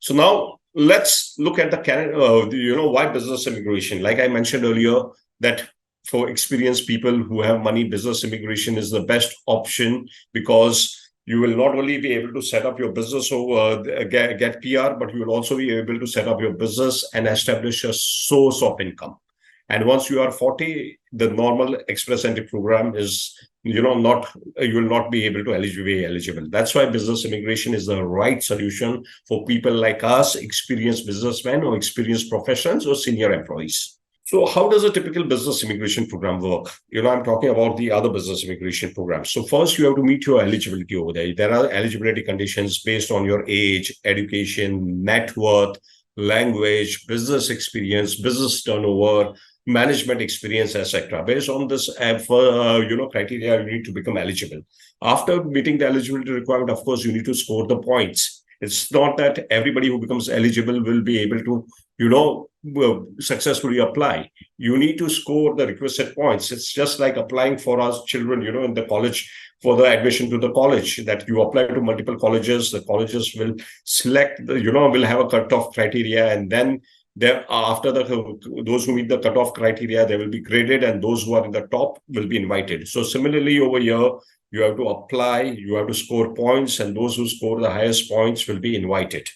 So now let's look at the Canada, why business immigration? Like I mentioned earlier, that for experienced people who have money, business immigration is the best option because you will not only be able to set up your business or get PR, but you will also be able to set up your business and establish a source of income. And once you are 40, the normal express entry program is, you will not be able to eligible. That's why business immigration is the right solution for people like us, experienced businessmen or experienced professionals or senior employees. So how does a typical business immigration program work? I'm talking about the other business immigration programs. So first, you have to meet your eligibility over there. There are eligibility conditions based on your age, education, net worth, language, business experience, business turnover, management experience, etc. Based on this criteria, you need to become eligible. After meeting the eligibility requirement, of course, you need to score the points. It's not that everybody who becomes eligible will be able to, successfully apply. You need to score the requisite points. It's just like applying for our children, in the college for the admission to the college, that you apply to multiple colleges. The colleges will select, will have a cutoff criteria, and then after those who meet the cutoff criteria, they will be graded, and those who are in the top will be invited. So similarly over here, you have to apply, you have to score points, and those who score the highest points will be invited.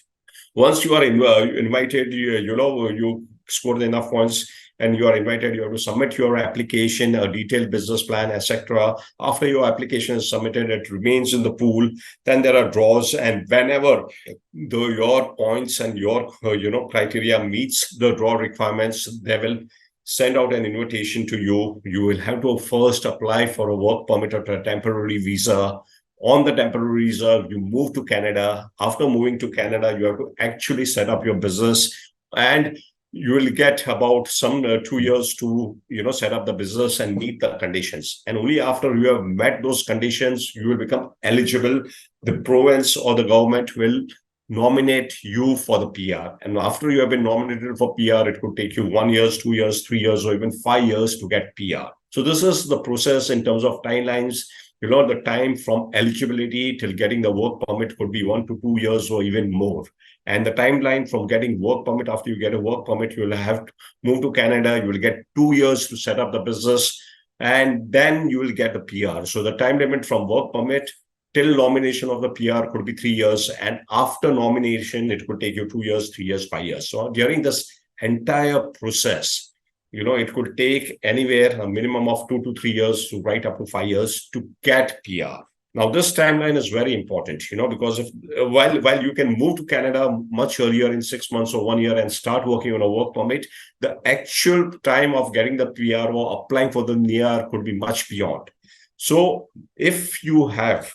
Once you are invited, you scored enough points and you are invited, you have to submit your application, a detailed business plan, etc. After your application is submitted, it remains in the pool. Then there are draws, and whenever your points and your criteria meets the draw requirements, they will send out an invitation to you. You will have to first apply for a work permit or a temporary visa. On the temporary visa, you move to Canada. After moving to Canada, you have to actually set up your business, and you will get about some 2 years to set up the business and meet the conditions. And only after you have met those conditions, you will become eligible. The province or the government will nominate you for the PR. And after you have been nominated for PR, it could take you 1 year, 2 years, 3 years, or even 5 years to get PR. So this is the process in terms of timelines. The time from eligibility till getting the work permit could be 1 to 2 years or even more. And the timeline from getting work permit, after you get a work permit, you will have to move to Canada. You will get 2 years to set up the business, and then you will get the PR. So the time limit from work permit till nomination of the PR could be 3 years. And after nomination, it could take you 2 years, 3 years, 5 years. So during this entire process, it could take anywhere a minimum of 2 to 3 years to right up to 5 years to get PR. Now, this timeline is very important, because while you can move to Canada much earlier in 6 months or 1 year and start working on a work permit, the actual time of getting the PR or applying for the PR could be much beyond. So if you have,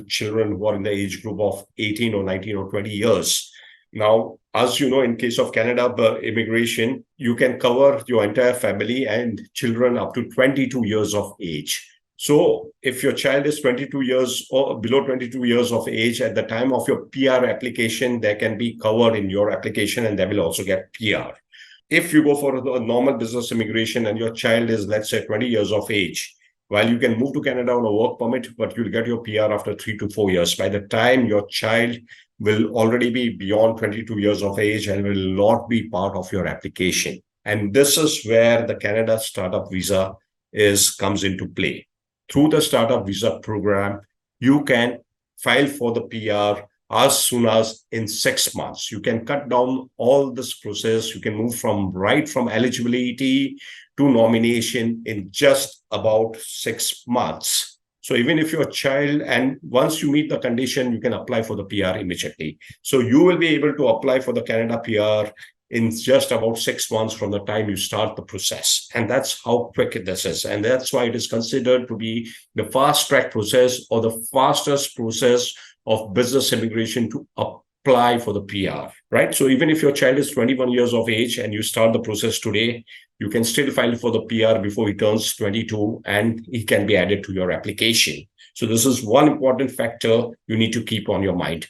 children who are in the age group of 18 or 19 or 20 years, now, as you know, in case of Canada immigration, you can cover your entire family and children up to 22 years of age. So if your child is 22 years or below 22 years of age at the time of your PR application, they can be covered in your application and they will also get PR. If you go for a normal business immigration and your child is, let's say, 20 years of age, while you can move to Canada on a work permit, but you'll get your PR after 3 to 4 years. By the time your child will already be beyond 22 years of age and will not be part of your application. And this is where the Canada Startup Visa comes into play. Through the Startup Visa program, you can file for the PR as soon as in 6 months. You can cut down all this process. You can move from eligibility to nomination in just about 6 months. So even if your child, and once you meet the condition, you can apply for the PR immediately. So you will be able to apply for the Canada PR in just about 6 months from the time you start the process. And that's how quick this is. And that's why it is considered to be the fast track process or the fastest process of business immigration to apply for the PR, right? So even if your child is 21 years of age and you start the process today, you can still file for the PR before he turns 22 and he can be added to your application. So this is one important factor you need to keep on your mind.